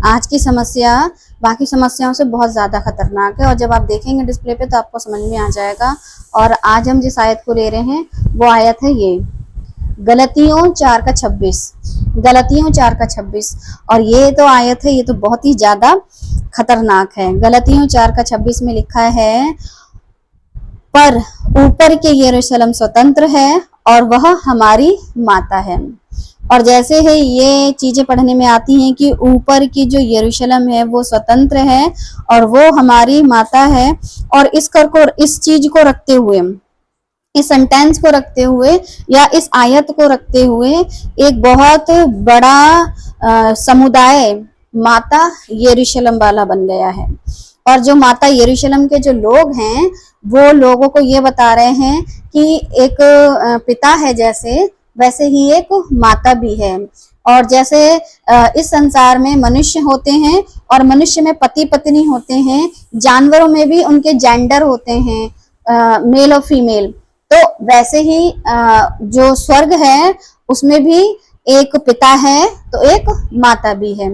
आज की समस्या बाकी समस्याओं से बहुत ज्यादा खतरनाक है और जब आप देखेंगे डिस्प्ले पे तो आपको समझ में आ जाएगा। और आज हम जिस आयत को ले रहे हैं वो आयत है ये गलतियों 4:26, गलतियों 4:26। और ये तो आयत है, ये तो बहुत ही ज्यादा खतरनाक है। गलतियों 4:26 में लिखा है, पर ऊपर के यरूशलेम स्वतंत्र है और वह हमारी माता है। और जैसे है ये चीजें पढ़ने में आती हैं कि ऊपर की जो यरूशलेम है वो स्वतंत्र है और वो हमारी माता है, और इस चीज को रखते हुए, इस सेंटेंस को रखते हुए या इस आयत को रखते हुए एक बहुत बड़ा समुदाय माता यरूशलेम वाला बन गया है। और जो माता यरूशलेम के जो लोग हैं वो लोगों को ये बता रहे हैं कि एक पिता है जैसे, वैसे ही एक माता भी है। और जैसे इस संसार में मनुष्य होते हैं और मनुष्य में पति पत्नी होते हैं, जानवरों में भी उनके जेंडर होते हैं, मेल और फीमेल, तो वैसे ही जो स्वर्ग है उसमें भी एक पिता है तो एक माता भी है।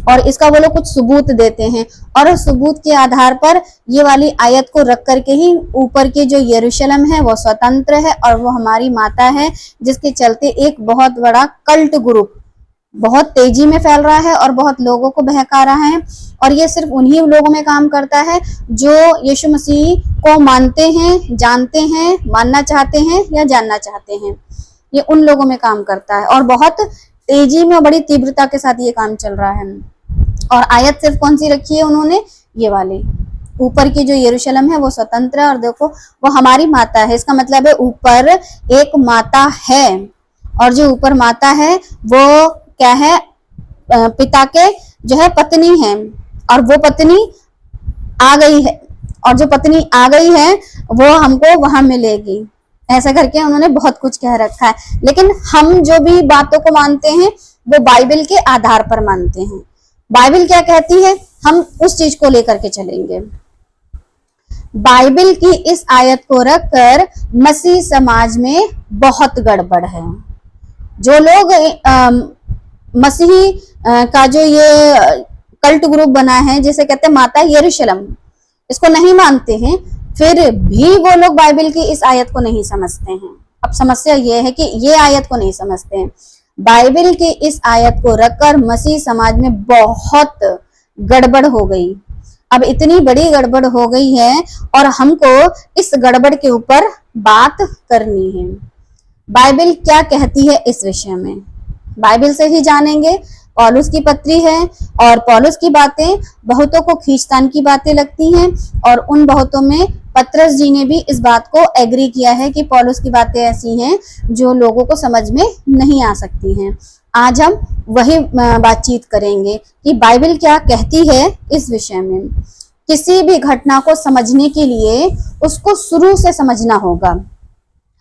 और इसका वो लोग कुछ सबूत देते हैं और उस सबूत के आधार पर ये वाली आयत को रख करके ही ऊपर की जो यरूशलेम है वो स्वतंत्र है और वो हमारी माता है, जिसके चलते एक बहुत बड़ा कल्ट ग्रुप बहुत तेजी में फैल रहा है और बहुत लोगों को बहका रहा है। और ये सिर्फ उन्हीं लोगों में काम करता है जो यीशु मसीह को मानते हैं, जानते हैं, मानना चाहते हैं या जानना चाहते हैं। ये उन लोगों में काम करता है और बहुत तेजी में बड़ी तीव्रता के साथ ये काम चल रहा है। और आयत सिर्फ कौन सी रखी है उन्होंने, ये वाली, ऊपर की जो यरूशलेम है वो स्वतंत्र है और देखो वो हमारी माता है। इसका मतलब है ऊपर एक माता है और जो ऊपर माता है वो क्या है, पिता के जो है पत्नी है, और वो पत्नी आ गई है और जो पत्नी आ गई है वो हमको वहां मिलेगी। ऐसा करके उन्होंने बहुत कुछ कह रखा है। लेकिन हम जो भी बातों को मानते हैं वो बाइबल के आधार पर मानते हैं। बाइबल क्या कहती है हम उस चीज को लेकर के चलेंगे। बाइबल की इस आयत को रखकर मसीह समाज में बहुत गड़बड़ है। जो लोग मसीही का जो ये कल्ट ग्रुप बना है जिसे कहते हैं माता यरूशलेम, इसको नहीं मानते हैं, फिर भी वो लोग बाइबल की इस आयत को नहीं समझते हैं। अब समस्या ये है कि ये आयत को नहीं समझते हैं। बाइबल की इस आयत को रखकर मसीह समाज में बहुत गड़बड़ हो गई। अब इतनी बड़ी गड़बड़ हो गई है और हमको इस गड़बड़ के ऊपर बात करनी है। बाइबल क्या कहती है इस विषय में, बाइबल से ही जानेंगे। पौलुस की पत्री है और पौलुस की बातें बहुतों को खींचतान की बातें लगती हैं और उन बहुतों में पतरस जी ने भी इस बात को एग्री किया है कि पौलुस की बातें ऐसी हैं जो लोगों को समझ में नहीं आ सकती हैं। आज हम वही बातचीत करेंगे कि बाइबल क्या कहती है इस विषय में। किसी भी घटना को समझने के लिए उसको शुरू से समझना होगा।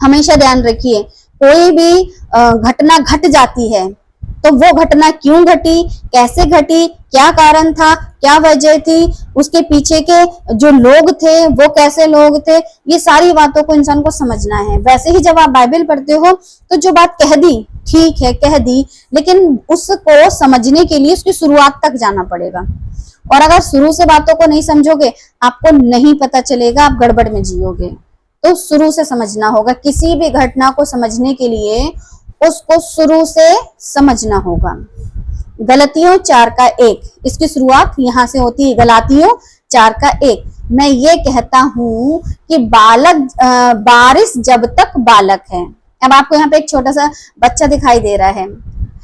हमेशा ध्यान रखिए, कोई भी घटना घट जाती है तो वो घटना क्यों घटी, कैसे घटी, क्या कारण था, क्या वजह थी, उसके पीछे के जो लोग थे वो कैसे लोग थे, ये सारी बातों को इंसान को समझना है। वैसे ही जब आप बाइबल पढ़ते हो तो जो बात कह दी ठीक है कह दी, लेकिन उसको समझने के लिए उसकी शुरुआत तक जाना पड़ेगा। और अगर शुरू से बातों को नहीं समझोगे आपको नहीं पता चलेगा, आप गड़बड़ में जियोगे। तो शुरू से समझना होगा। किसी भी घटना को समझने के लिए उसको शुरू से समझना होगा। गलतियों 4:1, इसकी शुरुआत यहां से होती है। गलातियों 4:1, मैं ये कहता हूं कि बारिश जब तक बालक है। अब आपको यहाँ पे एक छोटा सा बच्चा दिखाई दे रहा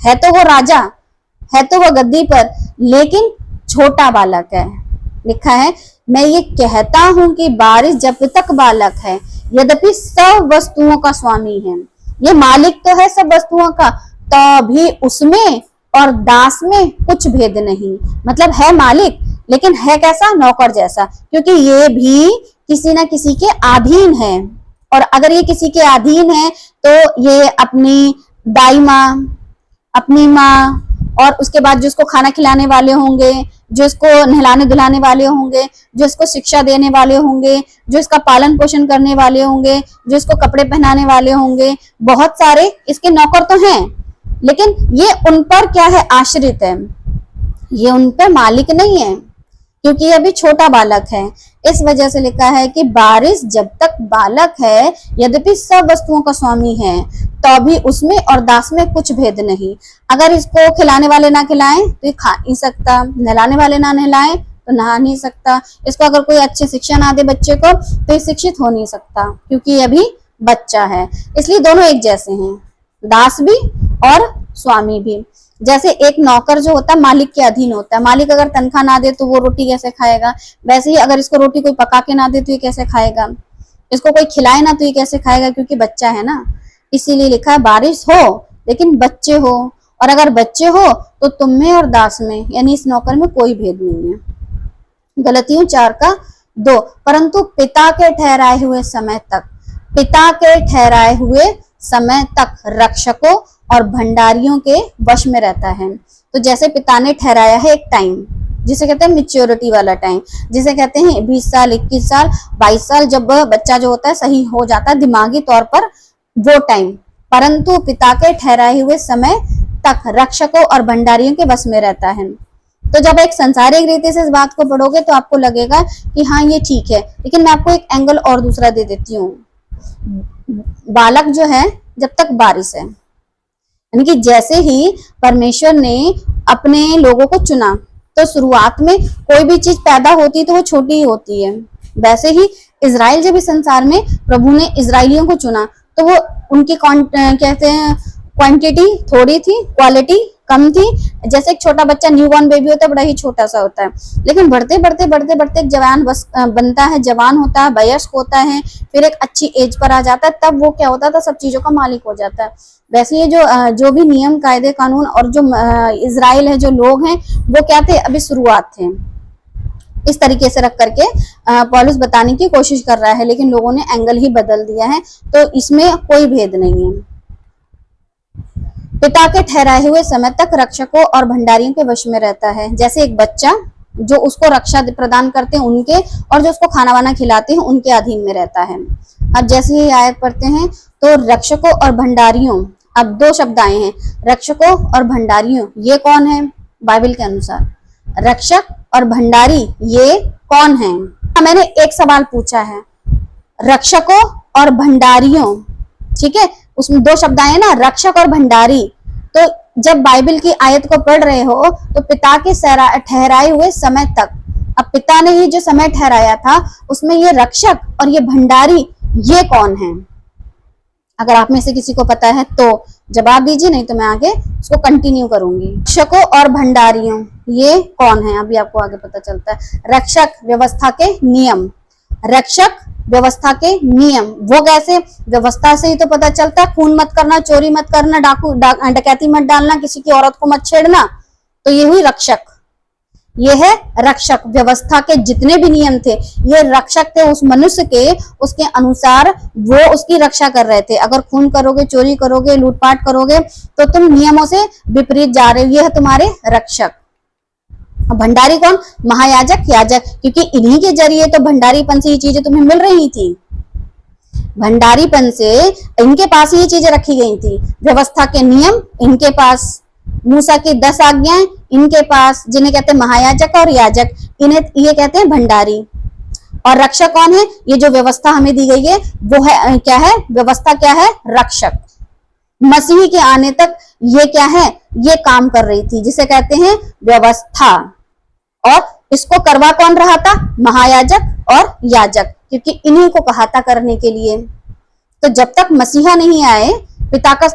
है तो वो राजा है, तो वो गद्दी पर, लेकिन छोटा बालक है। लिखा है मैं ये कहता हूं कि बारिश जब तक बालक है, यद्यपि सब वस्तुओं का स्वामी है। ये मालिक तो है सब वस्तुओं का, तो भी उसमें और दास में कुछ भेद नहीं। मतलब है मालिक लेकिन है कैसा, नौकर जैसा, क्योंकि ये भी किसी ना किसी के अधीन है। और अगर ये किसी के अधीन है तो ये अपनी दाई माँ, अपनी माँ, और उसके बाद जो इसको खाना खिलाने वाले होंगे, जो इसको नहलाने धुलाने वाले होंगे, जो इसको शिक्षा देने वाले होंगे, जो इसका पालन पोषण करने वाले होंगे, जो इसको कपड़े पहनाने वाले होंगे, बहुत सारे इसके नौकर तो हैं, लेकिन ये उन पर क्या है, आश्रित है। ये उन पे मालिक नहीं है, क्योंकि ये अभी छोटा बालक है। इस वजह से लिखा है कि बारिश जब तक बालक है, यद्यपि सब वस्तुओं का स्वामी है, तो भी उसमें और दास में कुछ भेद नहीं। अगर इसको खिलाने वाले ना खिलाएं तो ये खा नहीं सकता, नहलाने वाले ना नहलाएं तो नहा नहीं सकता, इसको अगर कोई अच्छी शिक्षा ना दे बच्चे को तो ये शिक्षित हो नहीं सकता, क्योंकि ये अभी बच्चा है। इसलिए दोनों एक जैसे हैं, दास भी और स्वामी भी। जैसे एक नौकर जो होता है मालिक के अधीन होता है, मालिक अगर तनख्वाह ना दे तो वो रोटी कैसे खाएगा, वैसे ही अगर इसको रोटी कोई पका के ना दे तो ये कैसे खाएगा, इसको कोई खिलाए ना तो ये कैसे खाएगा, क्योंकि बच्चा है ना। इसीलिए लिखा है बारिश हो लेकिन बच्चे हो, और अगर बच्चे हो तो तुम में और दास में यानी इस नौकर में कोई भेद नहीं है। गलतियों 4:2, परंतु पिता के ठहराए हुए समय तक, पिता के ठहराए हुए समय तक रक्षकों और भंडारियों के वश में रहता है। तो जैसे पिता ने ठहराया है एक टाइम, जिसे कहते हैं मेच्योरिटी वाला टाइम, जिसे कहते हैं 20 साल, 21 साल, 22 साल, जब बच्चा जो होता है सही हो जाता है दिमागी तौर पर, वो टाइम, परंतु पिता के ठहराए हुए समय तक रक्षकों और भंडारियों के वश में रहता है। तो जब एक संसारिक रीति से इस बात को पढ़ोगे तो आपको लगेगा कि हाँ ये ठीक है, लेकिन मैं आपको एक एंगल और दूसरा दे देती हूँ। बालक जो है जब तक बारिश है, यानी कि जैसे ही परमेश्वर ने अपने लोगों को चुना तो शुरुआत में कोई भी चीज पैदा होती तो वो छोटी ही होती है। वैसे ही इजराइल जब इस संसार में प्रभु ने इजराइलियों को चुना तो वो उनकी कहते हैं क्वांटिटी थोड़ी थी, क्वालिटी कम थी। जैसे एक छोटा बच्चा न्यूबॉर्न बेबी होता है, बड़ा ही छोटा सा होता है, लेकिन बढ़ते बढ़ते बढ़ते बढ़ते एक जवान बनता है, जवान होता है, वयस्क होता है, फिर एक अच्छी एज पर आ जाता है, तब वो क्या होता था, सब चीजों का मालिक हो जाता है। वैसे ये जो भी नियम कायदे कानून और जो इजराइल है, जो लोग हैं, वो क्या थे, अभी शुरुआत थे। इस तरीके से रख करके पौलुस बताने की कोशिश कर रहा है, लेकिन लोगों ने एंगल ही बदल दिया है, तो इसमें कोई भेद नहीं है। पिता के ठहराए हुए समय तक रक्षकों और भंडारियों के वश में रहता है। जैसे एक बच्चा जो उसको रक्षा प्रदान करते हैं उनके, और जो उसको खाना वाना खिलाते हैं उनके अधीन में रहता है। अब जैसे ही आयत पढ़ते हैं तो रक्षकों और भंडारियों, अब दो शब्द आए हैं, रक्षकों और भंडारियों, ये कौन है बाइबल के अनुसार? रक्षक और भंडारी ये कौन है? मैंने एक सवाल पूछा है, रक्षकों और भंडारियों, ठीक है, उसमें दो शब्द आए ना, रक्षक और भंडारी। तो जब बाइबल की आयत को पढ़ रहे हो तो पिता के ठहराए हुए समय तक, अब पिता ने ही जो समय ठहराया था उसमें ये रक्षक और ये भंडारी ये कौन है? अगर आप में से किसी को पता है तो जवाब दीजिए, नहीं तो मैं आगे उसको कंटिन्यू करूंगी। रक्षकों और भंडारियों ये कौन है? अभी आपको आगे पता चलता है। रक्षक व्यवस्था के नियम, रक्षक व्यवस्था के नियम, वो कैसे? व्यवस्था से ही तो पता चलता है, खून मत करना, चोरी मत करना, डकैती मत डालना, किसी की औरत को मत छेड़ना, तो ये हुई रक्षक। ये है रक्षक, व्यवस्था के जितने भी नियम थे ये रक्षक थे, उस मनुष्य के उसके अनुसार वो उसकी रक्षा कर रहे थे। अगर खून करोगे, चोरी करोगे, लूटपाट करोगे तो तुम नियमों से विपरीत जा रहे हो, ये है तुम्हारे रक्षक। भंडारी कौन? महायाजक, याजक, क्योंकि इन्हीं के जरिए तो भंडारीपन से ये चीजें तुम्हें मिल रही थी। भंडारीपन से इनके पास ये चीजें रखी गई थी, व्यवस्था के नियम इनके पास, मूसा की 10 आज्ञाएं इनके पास, जिन्हें कहते हैं महायाजक और याजक, इन्हें ये कहते हैं भंडारी। और रक्षक कौन है? ये जो व्यवस्था हमें दी गई है वो है क्या है? व्यवस्था क्या है? रक्षक। मसीह के आने तक ये क्या है? ये काम कर रही थी, जिसे कहते हैं व्यवस्था। और इसको करवा कौन रहा था? महायाजक और याजक, क्योंकि इन्हीं को कहा था करने के लिए। तो जब तक मसीहा नहीं आए, पिता का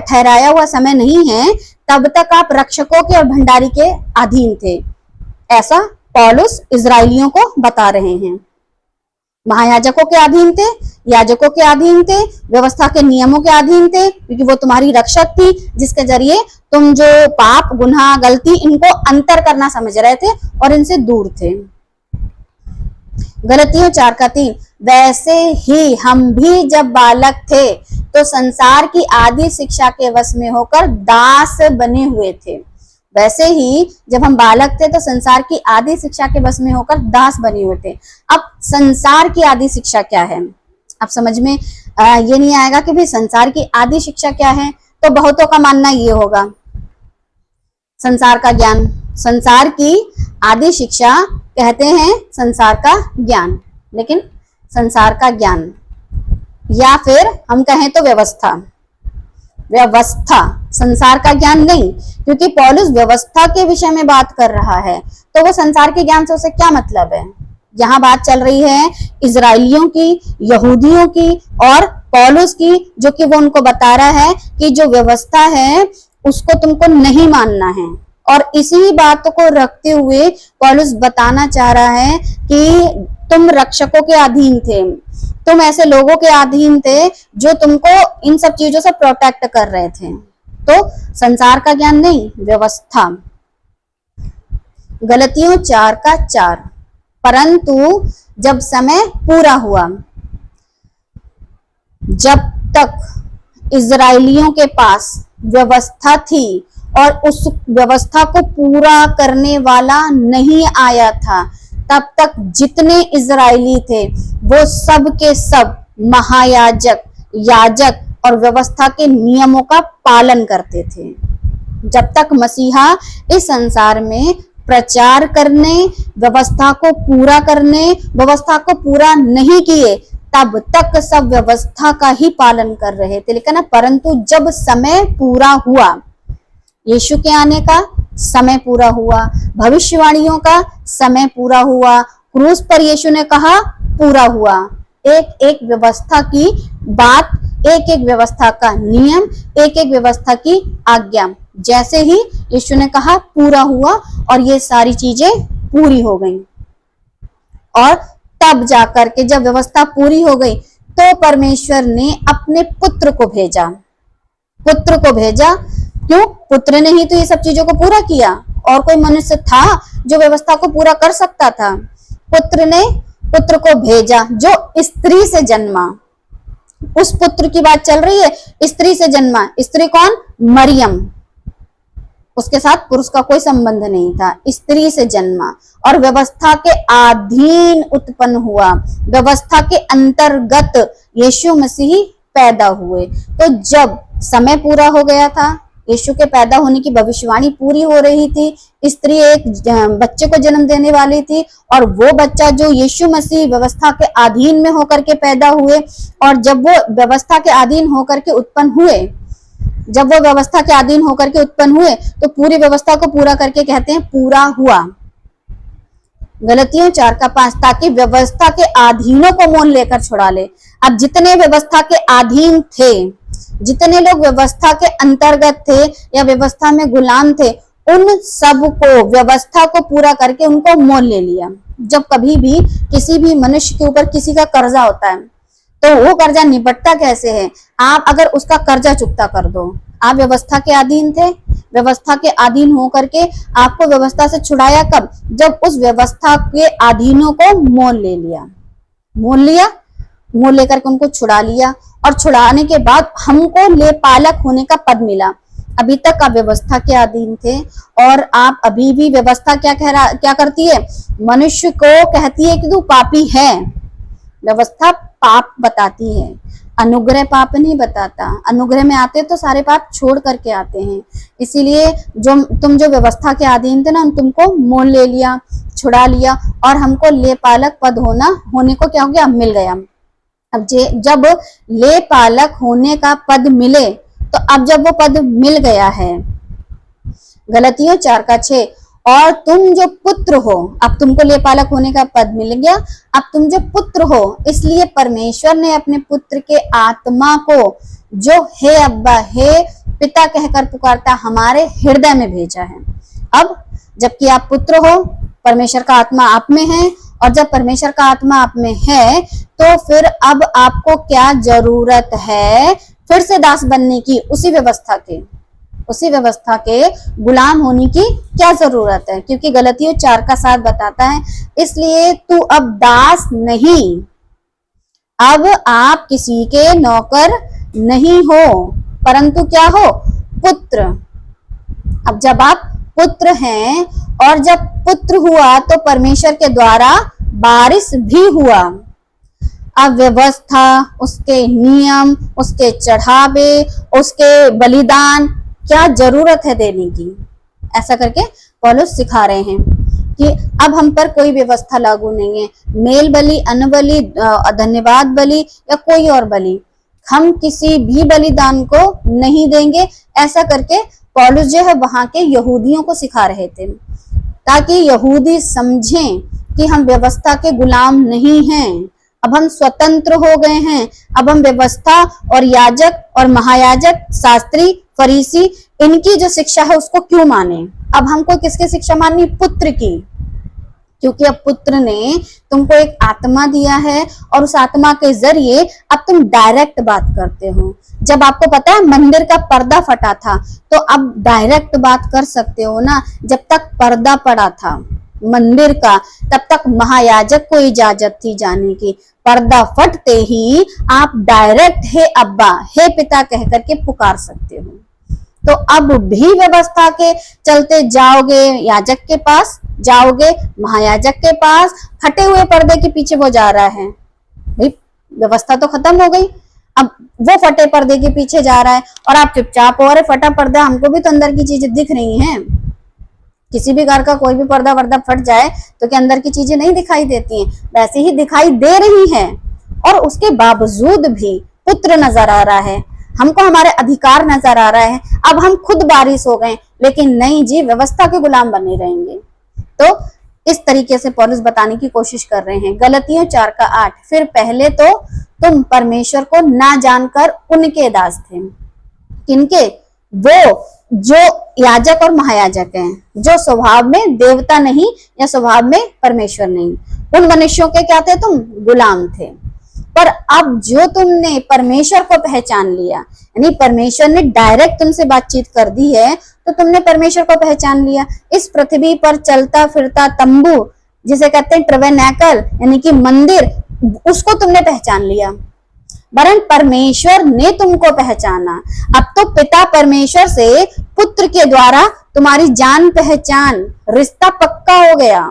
ठहराया हुआ समय नहीं है, तब तक आप रक्षकों के और भंडारी के अधीन थे, ऐसा पौलुस इजराइलियों को बता रहे हैं। महायाजकों के अधीन थे, याजकों के अधीन थे, व्यवस्था के नियमों के अधीन थे, क्योंकि वो तुम्हारी रक्षक थी, जिसके जरिए तुम जो पाप, गुनाह, गलती, इनको अंतर करना समझ रहे थे और इनसे दूर थे। गलतियों 4:3, वैसे ही हम भी जब बालक थे तो संसार की आदि शिक्षा के वश में होकर दास बने हुए थे। वैसे ही जब हम बालक थे तो संसार की आदि शिक्षा के वश में होकर दास बने हुए थे। अब संसार की आदि शिक्षा क्या है? अब समझ में ये नहीं आएगा कि भाई संसार की आदि शिक्षा क्या है, तो बहुतों का मानना ये होगा संसार का ज्ञान, संसार की आदि शिक्षा कहते हैं संसार का ज्ञान, लेकिन संसार का ज्ञान या फिर हम कहें तो व्यवस्था, व्यवस्था, संसार का ज्ञान नहीं, क्योंकि पौलुस व्यवस्था के विषय में बात कर रहा है, तो वो संसार के ज्ञान से उसे क्या मतलब है। यहाँ बात चल रही है इजराइलियों की, यहूदियों की और पौलुस की, जो कि वो उनको बता रहा है कि जो व्यवस्था है उसको तुमको नहीं मानना है। और इसी बात को रखते हुए पौलुस बताना चाह रहा है कि तुम रक्षकों के अधीन थे, तुम ऐसे लोगों के अधीन थे जो तुमको इन सब चीजों से प्रोटेक्ट कर रहे थे। तो संसार का ज्ञान नहीं, व्यवस्था। गलतियों 4:4, परंतु जब समय पूरा हुआ, जब तक इजराइलियों के पास व्यवस्था थी और उस व्यवस्था को पूरा करने वाला नहीं आया था, तब तक जितने इजरायली थे वो सब के सब महायाजक, याजक और व्यवस्था के नियमों का पालन करते थे। जब तक मसीहा इस संसार में प्रचार करने, व्यवस्था को पूरा करने, व्यवस्था को पूरा नहीं किए, तब तक सब व्यवस्था का ही पालन कर रहे थे। लेकिन परंतु जब समय पूरा हुआ, यीशु के आने का समय पूरा हुआ, भविष्यवाणियों का समय पूरा हुआ, क्रूस पर यीशु ने कहा पूरा हुआ, एक एक व्यवस्था की बात, एक एक व्यवस्था का नियम, एक एक व्यवस्था की आज्ञा, जैसे ही यीशु ने कहा पूरा हुआ और ये सारी चीजें पूरी हो गई। और तब जाकर के जब व्यवस्था पूरी हो गई तो परमेश्वर ने अपने पुत्र को भेजा। पुत्र को भेजा क्यों? पुत्र ने ही तो ये सब चीजों को पूरा किया, और कोई मनुष्य था जो व्यवस्था को पूरा कर सकता था? पुत्र ने पुत्र को भेजा जो स्त्री से जन्मा। उस पुत्र की बात चल रही है, स्त्री से जन्मा। स्त्री कौन? मरियम। उसके साथ पुरुष का कोई संबंध नहीं था, स्त्री से जन्मा और व्यवस्था के अधीन उत्पन्न हुआ, व्यवस्था के अंतर्गत यीशु मसीह पैदा हुए। तो जब समय पूरा हो गया था, यीशु के पैदा होने की भविष्यवाणी पूरी हो रही थी, स्त्री एक बच्चे को जन्म देने वाली थी और वो बच्चा जो यीशु मसीह व्यवस्था के अधीन में होकर के पैदा हुए, और जब वो व्यवस्था के अधीन होकर के उत्पन्न हुए, जब वो व्यवस्था के अधीन होकर के उत्पन्न हुए तो पूरी व्यवस्था को पूरा करके कहते हैं पूरा हुआ। गलतियों 4:5, ताकि व्यवस्था के अधीनों को मोल लेकर छुड़ा ले। अब जितने व्यवस्था के अधीन थे, जितने लोग व्यवस्था के अंतर्गत थे या व्यवस्था में गुलाम थे, उन सब को व्यवस्था को पूरा करके उनको मोल ले लिया। जब कभी भी किसी भी मनुष्य के ऊपर किसी का कर्जा होता है तो वो कर्जा निपटता कैसे है? आप अगर उसका कर्जा चुकता कर दो। आप व्यवस्था के अधीन थे, व्यवस्था के अधीन होकर के आपको व्यवस्था से छुड़ाया कब? जब उस व्यवस्था के अधीनों को मोल ले लिया। मोल लिया, मोल लेकर के उनको छुड़ा लिया, और छुड़ाने के बाद हमको लेपालक होने का पद मिला। अभी तक आप व्यवस्था के अधीन थे और आप अभी भी व्यवस्था क्या करती है? मनुष्य को कहती है कि तू पापी है। व्यवस्था पाप बताती है, अनुग्रह पाप नहीं बताता। अनुग्रह में आते तो सारे पाप छोड़ करके आते हैं। इसीलिए तुम जो व्यवस्था के अधीन थे ना, तुमको मोल ले लिया, छुड़ा लिया, और हमको लेपालक पद होने को क्या हो गया? मिल गया। अब जब लेपालक होने का पद मिले, तो अब जब वो पद मिल गया है, गलतियों 4:6, और तुम जो पुत्र हो, अब तुमको लेपालक होने का पद मिल गया, अब तुम जो पुत्र हो, इसलिए परमेश्वर ने अपने पुत्र के आत्मा को, जो हे अब्बा, हे पिता कहकर पुकारता, हमारे हृदय में भेजा है। अब जबकि आप पुत्र हो, परमेश्वर का आत्मा आप में है, और जब परमेश्वर का आत्मा आप में है तो फिर अब आपको क्या जरूरत है? फिर से दास बनने की, उसी व्यवस्था के गुलाम होने की क्या जरूरत है? क्योंकि गलतियों 4:7 बताता है, इसलिए तू अब दास नहीं, अब आप किसी के नौकर नहीं हो, परंतु क्या हो? पुत्र। अब जब आप पुत्र हैं, और जब पुत्र हुआ तो परमेश्वर के द्वारा वारिस भी हुआ। अब व्यवस्था, उसके नियम, उसके चढ़ावे, उसके बलिदान, क्या जरूरत है देने की? ऐसा करके पौलुस सिखा रहे हैं कि अब हम पर कोई व्यवस्था लागू नहीं है, मेल बलि, अन्न बलि, धन्यवाद बलि या कोई और बलि, हम किसी भी बलिदान को नहीं देंगे। ऐसा करके पौलुस जो है वहां के यहूदियों को सिखा रहे थे, ताकि यहूदी समझें कि हम व्यवस्था के गुलाम नहीं हैं, अब हम स्वतंत्र हो गए हैं। अब हम व्यवस्था और याजक और महायाजक, शास्त्री, फरीसी, इनकी जो शिक्षा है उसको क्यों माने। अब हमको किसकी शिक्षा माननी? पुत्र की, क्योंकि अब पुत्र ने तुमको एक आत्मा दिया है और उस आत्मा के जरिए अब तुम डायरेक्ट बात करते हो। जब आपको पता है मंदिर का पर्दा फटा था, तो अब डायरेक्ट बात कर सकते हो ना। जब तक पर्दा पड़ा था मंदिर का, तब तक महायाजक को इजाजत थी जाने की। पर्दा फटते ही आप डायरेक्ट हे अब्बा, हे पिता कह करके पुकार सकते हो। तो अब भी व्यवस्था के चलते जाओगे याजक के पास, जाओगे महायाजक के पास, फटे हुए पर्दे के पीछे वो जा रहा है। भाई व्यवस्था तो खत्म हो गई, अब वो फटे पर्दे के पीछे जा रहा है और आप चुपचाप हो, अरे फटा पर्दा, हमको भी तो अंदर की चीजें दिख रही हैं। किसी भी घर का कोई भी पर्दा वर्दा फट जाए तो क्या अंदर की चीजें नहीं दिखाई देती हैं? वैसे ही दिखाई दे रही है, और उसके बावजूद भी पुत्र नजर आ रहा है, हमको हमारे अधिकार नजर आ रहा है। अब हम खुद बारिश हो गए, लेकिन नहीं जी, व्यवस्था के गुलाम बने रहेंगे। तो इस तरीके से पौलुस बताने की कोशिश कर रहे हैं। गलतियों 4:8, फिर पहले तो तुम परमेश्वर को ना जानकर उनके दास थे। किनके? वो जो याजक और महायाजक हैं, जो स्वभाव में देवता नहीं या स्वभाव में परमेश्वर नहीं, उन मनुष्यों के क्या थे? तुम गुलाम थे। पर अब जो तुमने परमेश्वर को पहचान लिया, यानी परमेश्वर ने डायरेक्ट तुमसे बातचीत कर दी है, तो तुमने परमेश्वर को पहचान लिया। इस पृथ्वी पर चलता फिरता तंबू, जिसे कहते हैं ट्रवेनैकल, यानी कि मंदिर, उसको तुमने पहचान लिया। वरन परमेश्वर ने तुमको पहचाना। अब तो पिता परमेश्वर से पुत्र के द्वारा तुम्हारी जान पहचान, रिश्ता पक्का हो गया,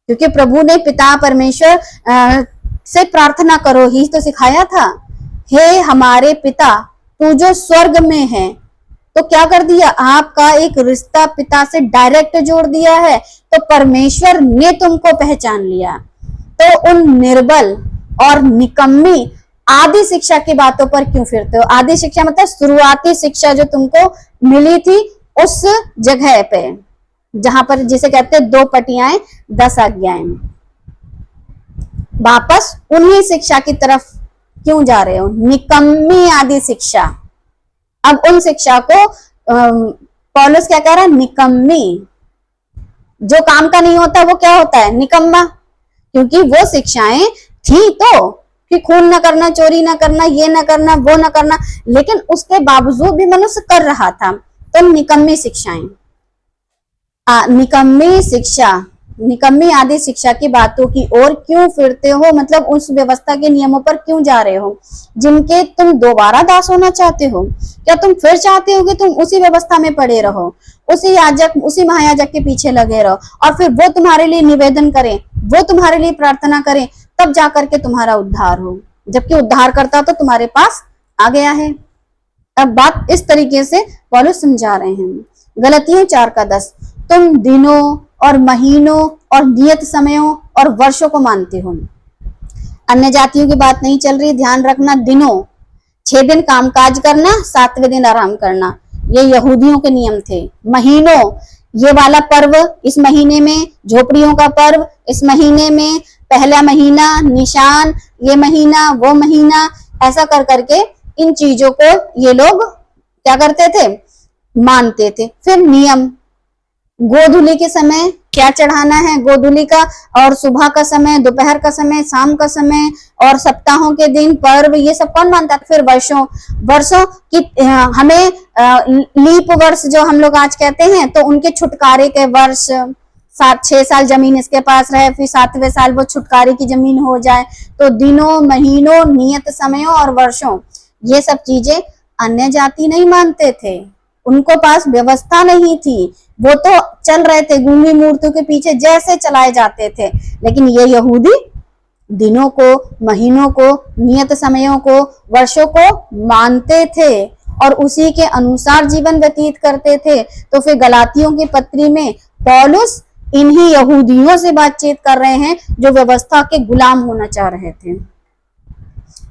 क्योंकि प्रभु ने पिता परमेश्वर से प्रार्थना करो ही तो सिखाया था। हे हमारे पिता तू जो स्वर्ग में है, तो क्या कर दिया? आपका एक रिश्ता पिता से डायरेक्ट जोड़ दिया है। तो परमेश्वर ने तुमको पहचान लिया। तो उन निर्बल और निकम्मी आदि शिक्षा की बातों पर क्यों फिरते हो? आदि शिक्षा मतलब शुरुआती शिक्षा जो तुमको मिली थी उस जगह पे, जहां पर जिसे कहते हैं 2 पटियाएं 10 आज्ञाएं, वापस उन्हीं शिक्षा की तरफ क्यों जा रहे हो? निकम्मी आदि शिक्षा। अब उन शिक्षा को पौलुस क्या कह रहा है? निकम्मी। जो काम का नहीं होता वो क्या होता है? निकम्मा। क्योंकि वो शिक्षाएं थी तो कि खून न करना, चोरी न करना, ये न करना, वो न करना, लेकिन उसके बावजूद भी मनुष्य कर रहा था। तो निकम्मी शिक्षाएं, निकम्मी शिक्षा, निकम्मी आदि शिक्षा की बातों की ओर क्यों फिरते हो? मतलब उस व्यवस्था के नियमों पर क्यों जा रहे हो जिनके तुम दोबारा दास होना चाहते हो? क्या तुम फिर चाहते हो कि तुम उसी व्यवस्था में पड़े रहो, उसी याजक, उसी महायाजक के पीछे लगे रहो, और फिर वो तुम्हारे लिए निवेदन करें, वो तुम्हारे लिए प्रार्थना करें, तब जाकर के तुम्हारा उद्धार हो, जबकि उद्धार करता तो तुम्हारे पास आ गया है। अब बात इस तरीके से पौलुस समझा रहे हैं। गलतियों 4:10, तुम दिनों और महीनों और नियत समयों और वर्षों को मानते हो। अन्य जातियों की बात नहीं चल रही, ध्यान रखना। दिनों, 6 दिन कामकाज करना, 7वें दिन आराम करना, ये यहूदियों के नियम थे। महीनों, ये वाला पर्व इस महीने में, झोपड़ियों का पर्व इस महीने में, पहला महीना, निशान, ये महीना, वो महीना, ऐसा कर करके इन चीजों को ये लोग क्या करते थे? मानते थे। फिर नियम, गोधूली के समय क्या चढ़ाना है, गोधूली का, और सुबह का समय, दोपहर का समय, शाम का समय, और सप्ताहों के दिन, पर्व, ये सब कौन मानता था? फिर वर्षों, वर्षों की हमें लीप वर्ष जो हम लोग आज कहते हैं, तो उनके छुटकारे के वर्ष, 7-6 साल जमीन इसके पास रहे, फिर 7वें साल वो छुटकारे की जमीन हो जाए। तो दिनों, महीनों, नियत समयों और वर्षों, ये सब चीजें अन्य जाति नहीं मानते थे, उनको पास व्यवस्था नहीं थी, वो तो चल रहे थे गूंगी मूर्तियों के पीछे जैसे चलाए जाते थे। लेकिन ये यहूदी दिनों को, महीनों को, नियत समयों को, वर्षों को मानते थे और उसी के अनुसार जीवन व्यतीत करते थे। तो फिर गलातियों की पत्री में पौलुस इन्हीं यहूदियों से बातचीत कर रहे हैं जो व्यवस्था के गुलाम होना चाह रहे थे।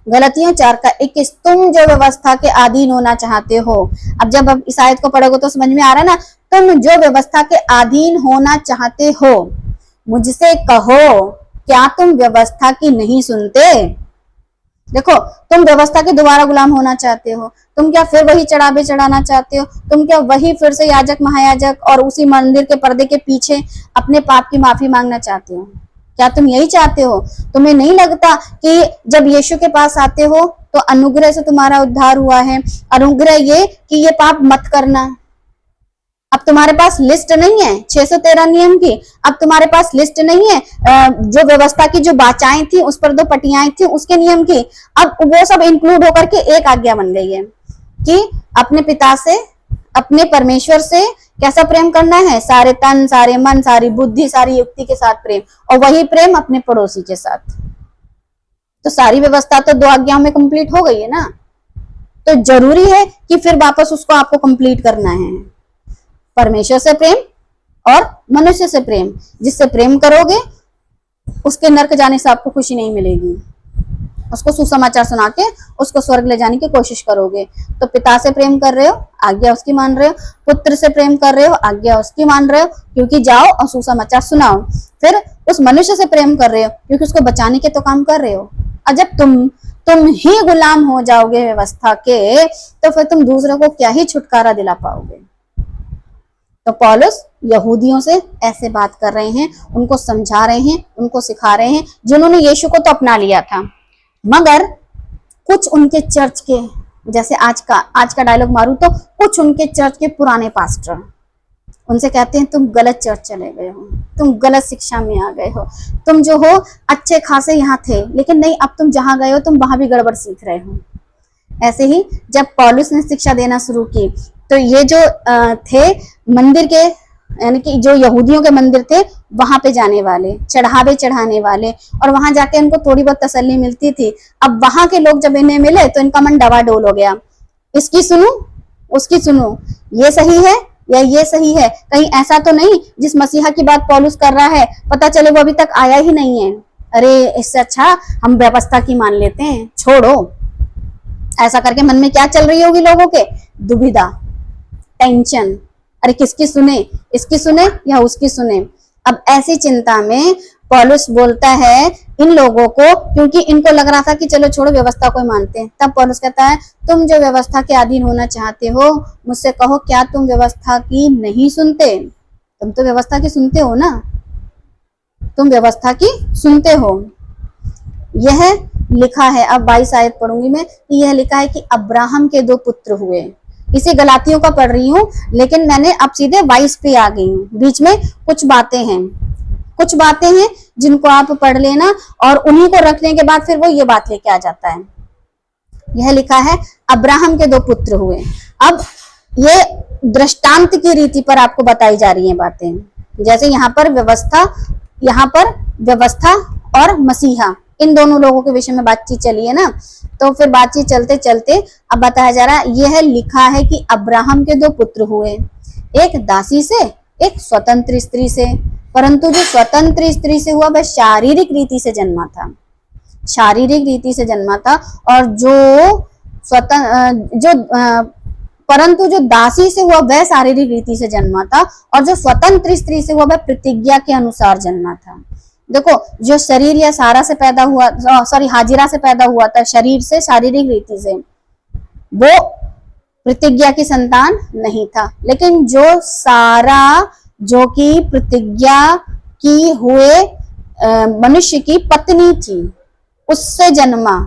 गलतियों 4:21, तुम जो व्यवस्था के अधीन होना चाहते हो। अब जब अब इस आयत को पढ़ोगे तो समझ में आ रहा है ना, तुम जो व्यवस्था के अधीन होना चाहते हो, मुझसे कहो, क्या तुम व्यवस्था की नहीं सुनते? देखो, तुम व्यवस्था के दोबारा गुलाम होना चाहते हो, तुम क्या फिर वही चढ़ावे चढ़ाना चाहते हो, तुम क्या वही फिर से याजक महायाजक और उसी मंदिर के पर्दे के पीछे अपने पाप की माफी मांगना चाहते हो? क्या तुम यही चाहते हो? तुम्हें नहीं लगता कि जब यीशु के पास आते हो तो अनुग्रह से तुम्हारा उद्धार हुआ है? अनुग्रह ये कि ये पाप मत करना। अब तुम्हारे पास लिस्ट नहीं है 613 नियम की, अब तुम्हारे पास लिस्ट नहीं है जो व्यवस्था की जो बाचाएं थी उस पर 2 पटियाएं थी उसके नियम की, अब वो सब इंक्लूड होकर के एक आज्ञा बन गई है कि अपने पिता से, अपने परमेश्वर से कैसा प्रेम करना है? सारे तन, सारे मन, सारी बुद्धि, सारी युक्ति के साथ प्रेम, और वही प्रेम अपने पड़ोसी के साथ। तो सारी व्यवस्था तो 2 आज्ञाओं में कंप्लीट हो गई है ना, तो जरूरी है कि फिर वापस उसको आपको कंप्लीट करना है। परमेश्वर से प्रेम और मनुष्य से प्रेम, जिससे प्रेम करोगे उसके नरक जाने से आपको खुशी नहीं मिलेगी, उसको सुसमाचार सुना के उसको स्वर्ग ले जाने की कोशिश करोगे। तो पिता से प्रेम कर रहे हो, आज्ञा उसकी मान रहे हो, पुत्र से प्रेम कर रहे हो, आज्ञा उसकी मान रहे हो क्योंकि जाओ और सुसमाचार सुनाओ। फिर उस मनुष्य से प्रेम कर रहे हो क्योंकि उसको बचाने के तो काम कर रहे हो। और जब तुम ही गुलाम हो जाओगे व्यवस्था के, तो फिर तुम दूसरों को क्या ही छुटकारा दिला पाओगे? तो पौलुस यहूदियों से ऐसे बात कर रहे हैं, उनको समझा रहे हैं, उनको सिखा रहे हैं जिन्होंने यीशु को तो अपना लिया था, मगर कुछ उनके चर्च के, जैसे आज का डायलॉग मारूं तो कुछ उनके चर्च के पुराने पास्टर उनसे कहते हैं तुम गलत चर्च चले गए हो, तुम गलत शिक्षा में आ गए हो, तुम जो हो अच्छे खासे यहाँ थे लेकिन नहीं, अब तुम जहां गए हो तुम वहां भी गड़बड़ सीख रहे हो। ऐसे ही जब पौलुस ने शिक्षा देना शुरू की तो ये जो थे मंदिर के, यानी कि जो यहूदियों के मंदिर थे वहां पे जाने वाले, चढ़ावे चढ़ाने वाले, और वहां जाके इनको थोड़ी बहुत तसल्ली मिलती थी। अब वहां के लोग जब इन्हें मिले तो इनका मन डवाडोल हो गया, इसकी सुनूं उसकी सुनूं, ये सही है या ये सही है, कहीं ऐसा तो नहीं जिस मसीहा की बात पौलुस कर रहा है पता चले वो अभी तक आया ही नहीं है, अरे इससे अच्छा हम व्यवस्था की मान लेते हैं, छोड़ो। ऐसा करके मन में क्या चल रही होगी लोगों के? दुविधा, टेंशन, अरे किसकी सुने, इसकी सुने या उसकी सुने। अब ऐसी चिंता में पौलुस बोलता है इन लोगों को, क्योंकि इनको लग रहा था कि चलो छोड़ो व्यवस्था को मानते हैं। तब पौलुस कहता है तुम जो व्यवस्था के अधीन होना चाहते हो, मुझसे कहो, क्या तुम व्यवस्था की नहीं सुनते? तुम तो व्यवस्था की सुनते हो ना, तुम व्यवस्था की सुनते हो। यह लिखा है, अब 22 आयत पढ़ूंगी मैं, यह लिखा है कि अब्राहम के 2 पुत्र हुए। इसे गलातियों का पढ़ रही हूँ लेकिन मैंने अब सीधे 22 पे आ गई हूँ। बीच में कुछ बातें हैं जिनको आप पढ़ लेना और उन्हीं को रखने के बाद फिर वो ये बात लेके आ जाता है। यह लिखा है अब्राहम के 2 पुत्र हुए। अब ये दृष्टांत की रीति पर आपको बताई जा रही हैं बातें, जैसे यहाँ पर व्यवस्था और मसीहा, इन दोनों लोगों के विषय में बातचीत चली है ना, तो फिर बातचीत चलते चलते अब बताया जा रहा है, यह लिखा है कि अब्राहम के 2 पुत्र हुए, एक दासी से, एक स्वतंत्र स्त्री से, परंतु जो स्वतंत्र स्त्री से हुआ वह शारीरिक रीति से जन्मा था, और परंतु जो दासी से हुआ वह शारीरिक रीति से जन्मा था, और जो स्वतंत्र स्त्री से हुआ वह प्रतिज्ञा के अनुसार जन्मा था। देखो, जो शरीर या सारा से पैदा हुआ, हाजिरा से पैदा हुआ था, शरीर से, शारीरिक रीति से, वो प्रतिज्ञा की संतान नहीं था, लेकिन जो सारा, जो कि प्रतिज्ञा की हुए मनुष्य की पत्नी थी, उससे जन्मा,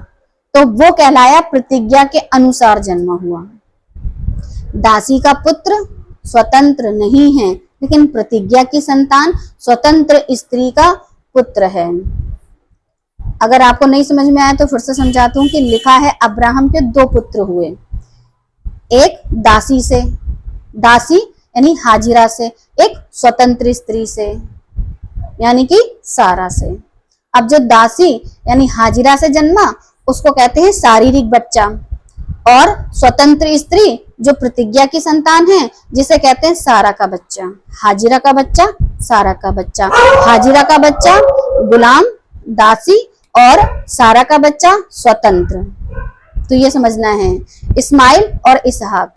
तो वो कहलाया प्रतिज्ञा के अनुसार जन्मा हुआ। दासी का पुत्र स्वतंत्र नहीं है, लेकिन प्रतिज्ञा की संतान स्वतंत्र स्त्री का पुत्र है। अगर आपको नहीं समझ में आया तो फिर से समझाता हूं कि लिखा है अब्राहम के 2 पुत्र हुए, एक दासी से, दासी यानी हाजिरा से, एक स्वतंत्र स्त्री से यानी कि सारा से। अब जो दासी यानी हाजिरा से जन्मा उसको कहते हैं शारीरिक बच्चा, और स्वतंत्र स्त्री जो प्रतिज्ञा की संतान है, जिसे कहते हैं सारा का बच्चा। हाजिरा का बच्चा, सारा का बच्चा। हाजिरा का बच्चा गुलाम, दासी, और सारा का बच्चा स्वतंत्र। तो ये समझना है। इस्माइल और इसहाक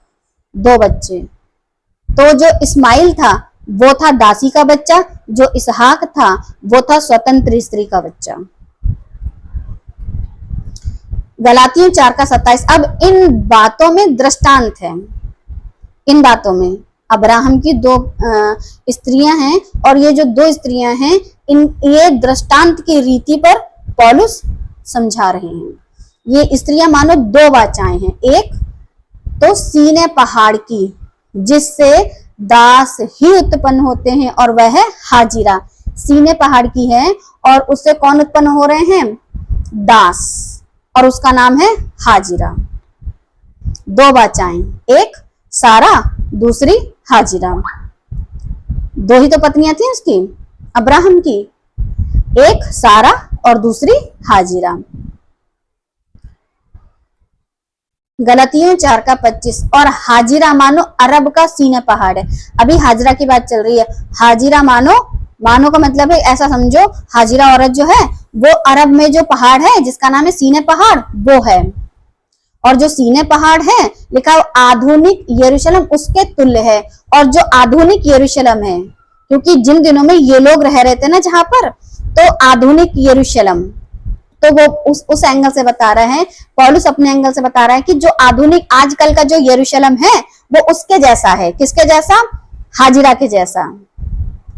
दो बच्चे। तो जो इस्माइल था वो था दासी का बच्चा, जो इसहाक था वो था स्वतंत्र स्त्री का बच्चा। गलातियों 4:27। अब इन बातों में दृष्टांत है। इन बातों में अब्राहम की दो स्त्रियां हैं, और ये जो दो स्त्रियां हैं ये दृष्टांत की रीति पर पौलुस समझा रहे हैं। ये स्त्रियां मानो दो वाचाएं हैं। एक तो सीने पहाड़ की, जिससे दास ही उत्पन्न होते हैं, और वह है हाजिरा। सीने पहाड़ की है और उससे कौन उत्पन्न हो रहे हैं? दास, और उसका नाम है हाजिरा। दो वाचाएं, एक सारा, दूसरी हाजिरा। दो ही तो पत्नियां थी उसकी, अब्राहम की, एक सारा और दूसरी हाजिरा। गलातियों 4:25। और हाजिरा मानो अरब का सीने पहाड़ है। अभी हाजिरा की बात चल रही है। हाजिरा मानो का मतलब है, ऐसा समझो हाजिरा औरत जो है वो अरब में जो पहाड़ है जिसका नाम है सीने पहाड़, वो है। और जो सीने पहाड़ है लिखा आधुनिक यरूशलेम उसके तुल्य है। और जो आधुनिक यरूशलेम है, क्योंकि जिन दिनों में ये लोग रह रहे थे ना जहां पर, तो आधुनिक यरूशलेम, तो वो उस एंगल से बता रहे हैं। पौलुस अपने एंगल से बता रहा है कि जो आधुनिक आजकल का जो यरूशलेम है वो उसके जैसा है। किसके जैसा? हाजिरा के जैसा,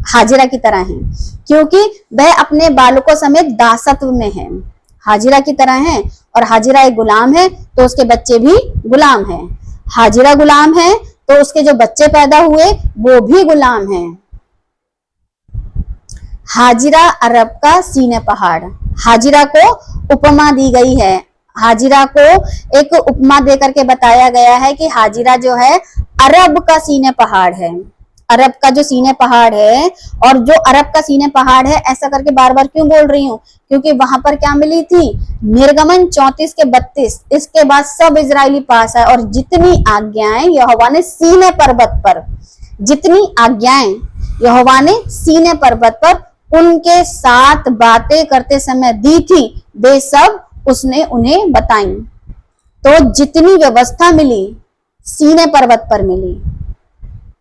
हाजिरा की तरह है, क्योंकि वह अपने बालकों समेत दासत्व में है। हाजिरा की तरह है, और हाजिरा एक गुलाम है तो उसके बच्चे भी गुलाम हैं। हाजिरा गुलाम है तो उसके जो बच्चे पैदा हुए वो भी गुलाम हैं। हाजिरा अरब का सीने पहाड़। हाजिरा को उपमा दी गई है। हाजिरा को एक उपमा देकर के बताया गया है कि हाजिरा जो है अरब का सीने पहाड़ है। अरब का जो सीने पहाड़ है, और जो अरब का सीने पहाड़ है, ऐसा करके बार बार क्यों बोल रही हूँ? क्योंकि वहां पर क्या मिली थी? निर्गमन 34:32। इसके बाद सब इजरायली पास है, और जितनी आज्ञाएं यहोवा ने सीने पर्वत पर, जितनी आज्ञाएं यहोवा ने सीने पर्वत पर उनके साथ बातें करते समय दी थी, वे सब उसने उन्हें बताई। तो जितनी व्यवस्था मिली सीने पर्वत पर मिली।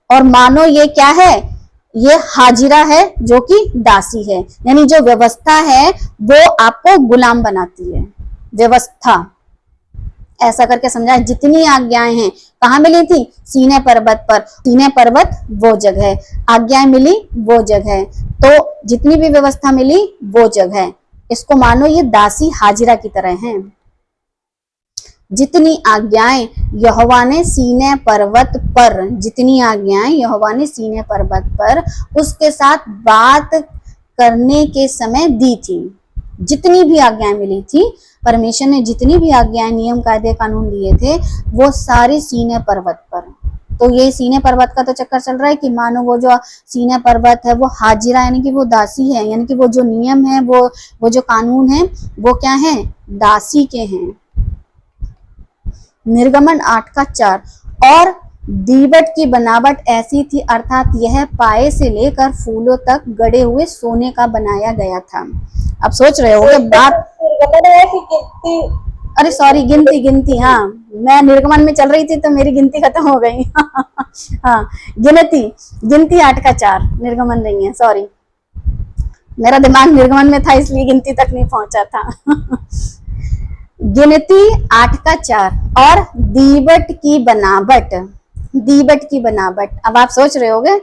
और मानो ये क्या है? ये हाजिरा है जो कि दासी है। यानी जो व्यवस्था है वो आपको गुलाम बनाती है। व्यवस्था ऐसा करके समझा। जितनी आज्ञाएं हैं कहाँ मिली थी? सीने पर्वत पर। सीने पर्वत वो जगह, आज्ञाएं मिली वो जगह, तो जितनी भी व्यवस्था मिली वो जगह। इसको मानो ये दासी हाजिरा की तरह हैं। जितनी आज्ञाएं यहोवा ने सीने पर्वत पर, जितनी आज्ञाएं यहोवा ने सीने पर्वत पर उसके साथ बात करने के समय दी थी। जितनी भी आज्ञाएं मिली थी, परमेश्वर ने जितनी भी आज्ञाएं, नियम, कायदे, कानून दिए थे, वो सारी सीने पर्वत पर। तो ये सीने पर्वत का तो चक्कर चल रहा है कि मानो वो जो सीने पर्वत है वो हाजिरा यानी कि वो दासी है। यानी कि वो जो नियम है, वो जो कानून है, वो क्या है? दासी के हैं। निर्गमन 8:4। और दीवट की बनावट ऐसी थी, अर्थात यह पाए से लेकर फूलों तक गड़े हुए सोने का बनाया गया था। अब सोच रहे हो बात, अरे सॉरी, गिनती, हाँ मैं निर्गमन में चल रही थी तो मेरी गिनती खत्म हो गई। हाँ, गिनती 8:4, निर्गमन नहीं है, सॉरी, मेरा दिमाग निर्गमन में था इसलिए गिनती तक नहीं पहुंचा था। गिनती 8:4। और दीवट की बनावट। अब आप सोच रहे होगे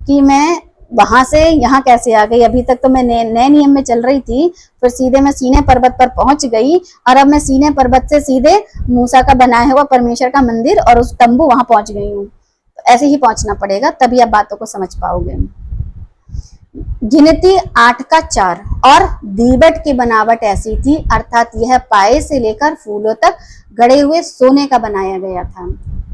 कि मैं वहां से यहाँ कैसे आ गई? अभी तक तो मैं नए नियम में चल रही थी, फिर सीधे मैं सीने पर्वत पर पहुंच गई, और अब मैं सीने पर्वत से सीधे मूसा का बनाया हुआ परमेश्वर का मंदिर और उस तंबू वहां पहुंच गई हूँ। तो ऐसे ही पहुंचना पड़ेगा, तभी आप बातों को समझ पाओगे। गिनती 8:4। और दीवट की बनावट ऐसी थी, अर्थात यह पाए से लेकर फूलों तक गड़े हुए सोने का बनाया गया था।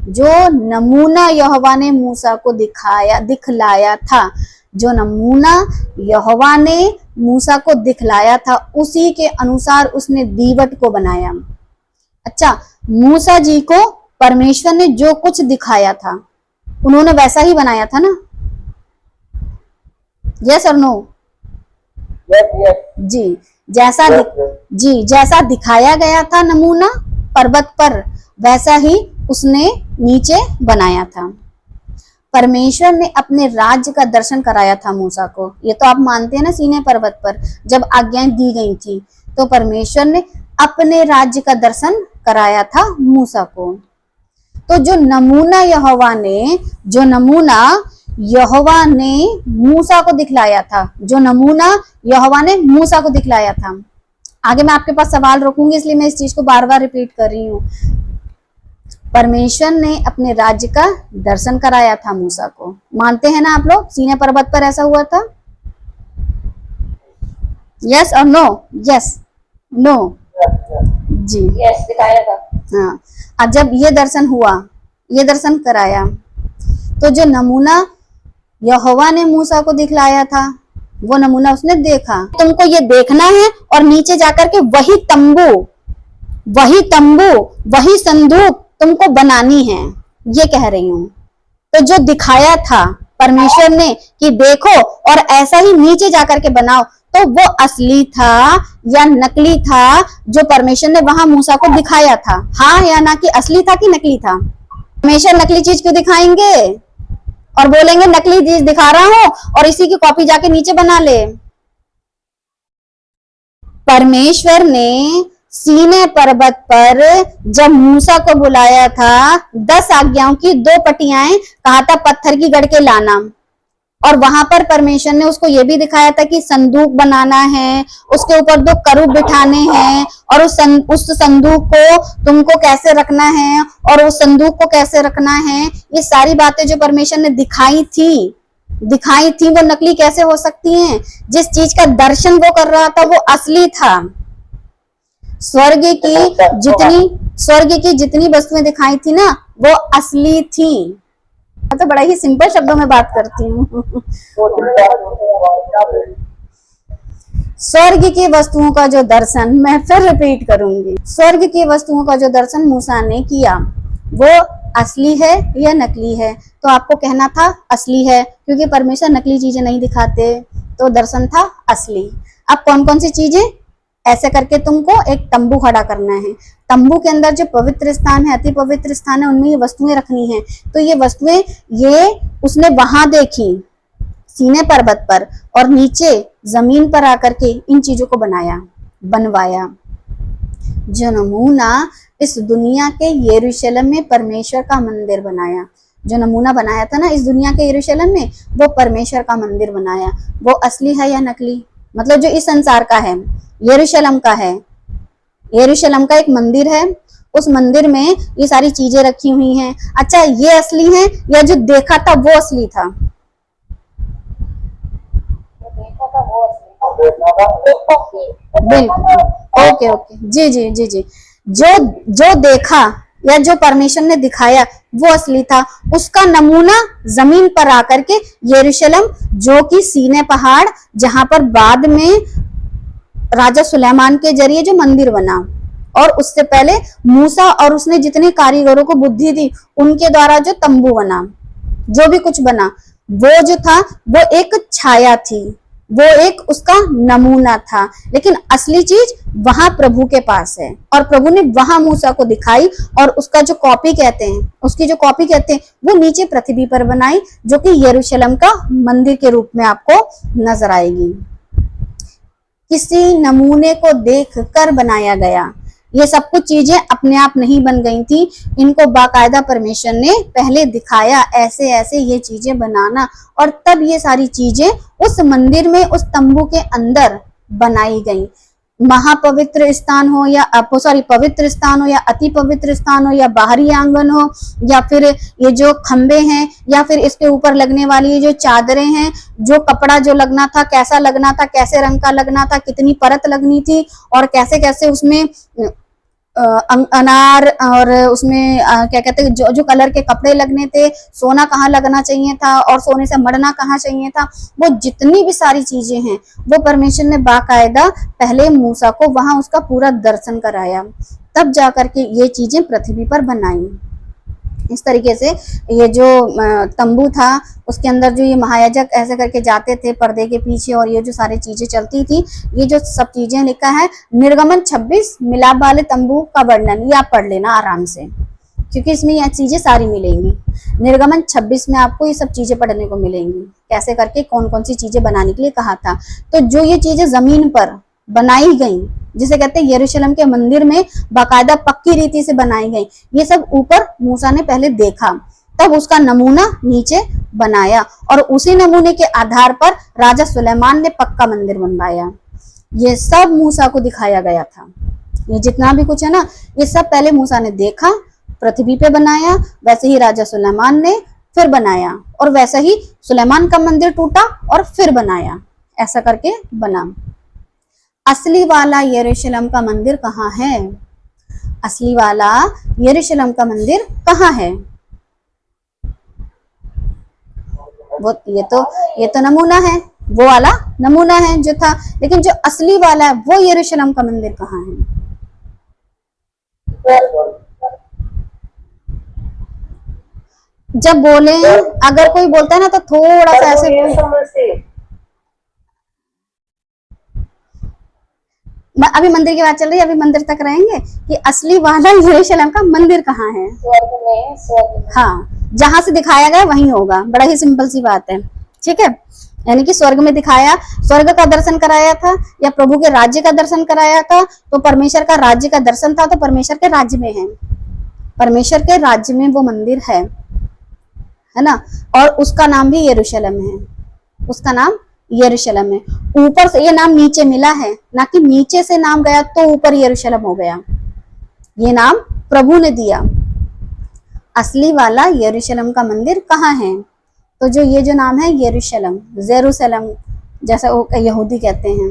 जो नमूना यहोवा ने मूसा को दिखलाया था, जो नमूना यहोवा ने मूसा को दिखलाया था, उसी के अनुसार उसने दीवट को बनाया। अच्छा, मूसा जी को परमेश्वर ने जो कुछ दिखाया था उन्होंने वैसा ही बनाया था ना? यस और नो? जी, जैसा दिखाया गया था नमूना पर्वत पर, वैसा ही उसने नीचे बनाया था। परमेश्वर ने अपने राज्य का दर्शन कराया था मूसा को। ये तो आप मानते हैं ना, सीनै पर्वत पर जब आज्ञाएं दी गई थी तो परमेश्वर ने अपने राज्य का दर्शन कराया था मूसा को। तो जो नमूना यहोवा ने मूसा को दिखलाया था, जो नमूना यहोवा ने मूसा को दिखलाया था। आगे मैं आपके पास सवाल रखूंगी, इसलिए मैं इस चीज को बार बार रिपीट कर रही हूँ। परमेश्वर ने अपने राज्य का दर्शन कराया था मूसा को। मानते हैं ना आप लोग, सीनै पर्वत पर ऐसा हुआ था? यस और नो? Yes, no? जी, यस, दिखाया था। हाँ। अब जब ये दर्शन हुआ, ये दर्शन कराया, तो जो नमूना यहोवा ने मूसा को दिखलाया था वो नमूना उसने देखा। तुमको ये देखना है और नीचे जाकर के वही तंबू, वही संदूक तुमको बनानी है, ये कह रही हूं। तो जो दिखाया था परमेश्वर ने कि देखो और ऐसा ही नीचे जाकर के बनाओ, तो वो असली था या नकली था जो परमेश्वर ने वहां मूसा को दिखाया था? हाँ या ना, कि असली था कि नकली था? परमेश्वर नकली चीज क्यों दिखाएंगे और बोलेंगे नकली चीज दिखा रहा हूं और इसी की कॉपी जाके नीचे बना ले? परमेश्वर ने सीनै पर्वत पर जब मूसा को बुलाया था, 10 आज्ञाओं की 2 पटियाएं कहा था पत्थर की गढ़ के लाना, और वहां पर परमेश्वर ने उसको ये भी दिखाया था कि संदूक बनाना है, उसके ऊपर 2 करूब बिठाने हैं, और उस संदूक को तुमको कैसे रखना है और उस संदूक को कैसे रखना है। ये सारी बातें जो परमेश्वर ने दिखाई थी वो नकली कैसे हो सकती हैं? जिस चीज का दर्शन वो कर रहा था वो असली था। स्वर्ग की जितनी वस्तुएं दिखाई थी ना वो असली थी। मैं तो बड़ा ही सिंपल शब्दों में बात करती हूँ। स्वर्ग की वस्तुओं का जो दर्शन, मैं फिर रिपीट करूंगी, स्वर्ग की वस्तुओं का जो दर्शन मूसा ने किया वो असली है या नकली है? तो आपको कहना था असली है, क्योंकि परमेश्वर नकली चीजें नहीं दिखाते, तो दर्शन था असली। अब कौन कौन सी चीजें? ऐसे करके तुमको एक तंबू खड़ा करना है। तंबू के अंदर जो पवित्र स्थान है, अति पवित्र स्थान है, उनमें ये वस्तुएं रखनी है। तो ये वस्तुएं ये उसने वहां देखी सीनै पर्वत पर, और नीचे जमीन पर आकर के इन चीजों को बनवाया। जो नमूना इस दुनिया के यरूशलेम में परमेश्वर का मंदिर बनाया, जो नमूना बनाया था ना इस दुनिया के यरूशलेम में, वो परमेश्वर का मंदिर बनाया। वो असली है या नकली? मतलब जो इस संसार का है, यरूशलेम का है, यरूशलेम का एक मंदिर है, उस मंदिर में ये सारी चीजें रखी हुई हैं। अच्छा, ये असली है या जो देखा था वो असली था? बिल्कुल, ओके, जी। जो देखा या जो परमेश्वर ने दिखाया वो असली था। उसका नमूना जमीन पर आकर के यरूशलेम, जो कि सीनै पहाड़, जहां पर बाद में राजा सुलेमान के जरिए जो मंदिर बना, और उससे पहले मूसा और उसने जितने कारीगरों को बुद्धि दी उनके द्वारा जो तंबू बना, जो भी कुछ बना, वो जो था वो एक छाया थी, वो एक उसका नमूना था। लेकिन असली चीज वहां प्रभु के पास है, और प्रभु ने वहां मूसा को दिखाई, और उसका जो कॉपी कहते हैं, उसकी जो कॉपी कहते हैं, वो नीचे पृथ्वी पर बनाई, जो कि यरूशलेम का मंदिर के रूप में आपको नजर आएगी। किसी नमूने को देख कर बनाया गया। ये सब कुछ चीजें अपने आप नहीं बन गई थी, इनको बाकायदा परमेश्वर ने पहले दिखाया, ऐसे ऐसे ये चीजें बनाना, और तब ये सारी चीजें उस मंदिर में, उस तंबू के अंदर बनाई गई। महापवित्र स्थान हो या पवित्र स्थान हो या अति पवित्र स्थान हो या बाहरी आंगन हो, या फिर ये जो खंबे हैं, या फिर इसके ऊपर लगने वाली ये जो चादरें हैं, जो कपड़ा जो लगना था, कैसा लगना था, कैसे रंग का लगना था, कितनी परत लगनी थी, और कैसे कैसे उसमें अनार और उसमें क्या कहते हैं, जो कलर के कपड़े लगने थे, सोना कहाँ लगना चाहिए था और सोने से मढ़ना कहाँ चाहिए था, वो जितनी भी सारी चीजें हैं वो परमेश्वर ने बाकायदा पहले मूसा को वहां उसका पूरा दर्शन कराया, तब जाकर के ये चीजें पृथ्वी पर बनाई। इस तरीके से ये जो तंबू था उसके अंदर जो ये महायाजक ऐसे करके जाते थे पर्दे के पीछे, और ये जो सारी चीजें चलती थी, ये जो सब चीजें लिखा है निर्गमन 26 मिलाप वाले तंबू का वर्णन, ये आप पढ़ लेना आराम से, क्योंकि इसमें ये चीजें सारी मिलेंगी। निर्गमन 26 में आपको ये सब चीजें पढ़ने को मिलेंगी, कैसे करके कौन कौन सी चीजें बनाने के लिए कहा था। तो जो ये चीजें जमीन पर बनाई गई, जिसे कहते हैं यरूशलेम के मंदिर में बाकायदा पक्की रीति से बनाई गई, ये सब ऊपर मूसा ने पहले देखा, तब उसका नमूना नीचे बनाया, और उसी नमूने के आधार पर राजा सुलेमान ने पक्का मंदिर बनवाया। ये सब मूसा को दिखाया गया था। ये जितना भी कुछ है ना, ये सब पहले मूसा ने देखा, पृथ्वी पे बनाया, वैसे ही राजा सुलेमान ने फिर बनाया, और वैसे ही सुलेमान का मंदिर टूटा और फिर बनाया, ऐसा करके बना। असली वाला यरूशलेम का मंदिर कहाँ है? असली वाला यरूशलेम का मंदिर कहाँ है? वो ये तो नमूना है, वो वाला नमूना है जो था, लेकिन जो असली वाला है वो यरूशलेम का मंदिर कहाँ है? जब बोले, अगर कोई बोलता है ना तो थोड़ा सा ऐसे, अभी मंदिर की बात चल रही है, अभी मंदिर तक रहेंगे कि असली वाला यरूशलेम का मंदिर कहाँ है? स्वर्ग में। हाँ, जहां से दिखाया गया वहीं होगा, बड़ा ही सिंपल सी बात है, ठीक है। यानी कि स्वर्ग में दिखाया, स्वर्ग का दर्शन कराया था या प्रभु के राज्य का दर्शन कराया था, तो परमेश्वर का राज्य का दर्शन था, तो परमेश्वर के राज्य में है, परमेश्वर के राज्य में वो मंदिर है ना, और उसका नाम भी यरूशलेम है, उसका नाम यरूशलेम है। ऊपर से ये नाम नीचे मिला है, ना कि नीचे से नाम गया तो ऊपर यरूशलेम हो गया, ये नाम प्रभु ने दिया। असली वाला यरूशलेम का मंदिर कहाँ है? तो जो ये जो नाम है यरूशलेम, जेरूशलेम जैसा वो यहूदी कहते हैं,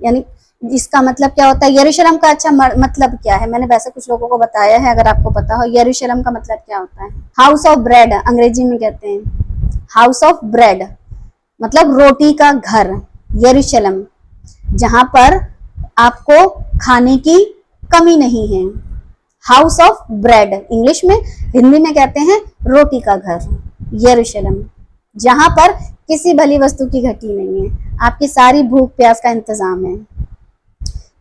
यानी इसका मतलब क्या होता है यरूशलेम का? अच्छा मतलब क्या है, मैंने वैसे कुछ लोगों को बताया है, अगर आपको पता हो यरूशलेम का मतलब क्या होता है। हाउस ऑफ ब्रेड अंग्रेजी में कहते हैं, हाउस ऑफ ब्रेड मतलब रोटी का घर, यरूशलेम जहां पर आपको खाने की कमी नहीं है। हाउस ऑफ ब्रेड इंग्लिश में, हिंदी में कहते हैं रोटी का घर, यरूशलेम जहां पर किसी भली वस्तु की घटी नहीं है, आपकी सारी भूख प्यास का इंतजाम है।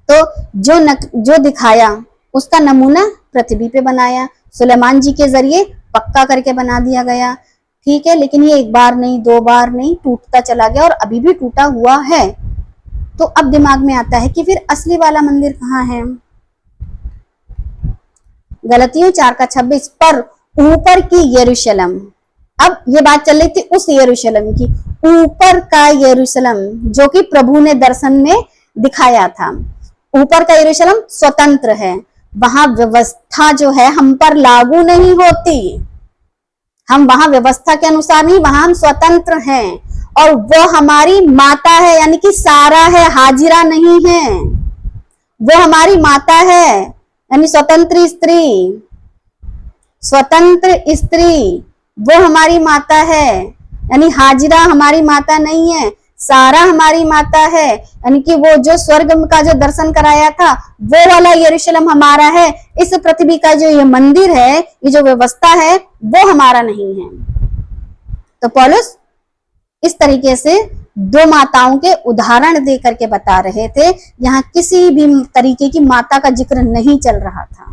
तो जो दिखाया उसका नमूना पृथ्वी पे बनाया, सुलेमान जी के जरिए पक्का करके बना दिया गया, ठीक है। लेकिन ये एक बार नहीं, दो बार नहीं, टूटता चला गया और अभी भी टूटा हुआ है। तो अब दिमाग में आता है कि फिर असली वाला मंदिर कहाँ है? गलतियों 4:26 पर ऊपर की यरूशलेम। अब ये बात चल रही थी उस यरूशलेम की, ऊपर का यरूशलेम जो कि प्रभु ने दर्शन में दिखाया था। ऊपर का यरूशलेम स्वतंत्र है, वहां व्यवस्था जो है हम पर लागू नहीं होती, हम वहां व्यवस्था के अनुसार नहीं, वहां हम स्वतंत्र हैं, और वो हमारी माता है, यानी कि सारा है, हाजिरा नहीं है, वो हमारी माता है, यानी स्वतंत्र स्त्री, स्वतंत्र स्त्री वो हमारी माता है, यानी हाजिरा हमारी माता नहीं है, सारा हमारी माता है। यानी कि वो जो स्वर्ग का जो दर्शन कराया था वो वाला यरूशलेम हमारा है, इस पृथ्वी का जो ये मंदिर है, ये जो व्यवस्था है वो हमारा नहीं है। तो पौलुस इस तरीके से दो माताओं के उदाहरण दे करके बता रहे थे, यहाँ किसी भी तरीके की माता का जिक्र नहीं चल रहा था।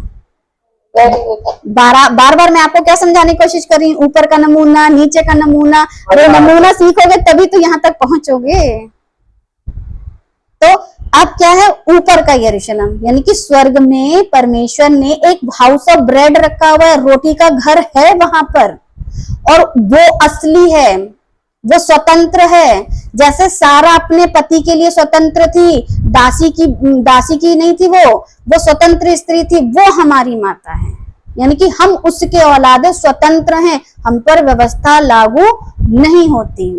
बार बार मैं आपको क्या समझाने की कोशिश कर रही हूँ, ऊपर का नमूना, नीचे का नमूना, अरे नमूना सीखोगे तभी तो यहाँ तक पहुंचोगे। तो अब क्या है, ऊपर का यरूशलेम यानी कि स्वर्ग में परमेश्वर ने एक हाउस ऑफ ब्रेड रखा हुआ है, रोटी का घर है वहां पर, और वो असली है, वो स्वतंत्र है। जैसे सारा अपने पति के लिए स्वतंत्र थी, दासी की नहीं थी, वो स्वतंत्र स्त्री थी, वो हमारी माता है, यानी कि हम उसके औलादे स्वतंत्र हैं, हम पर व्यवस्था लागू नहीं होती।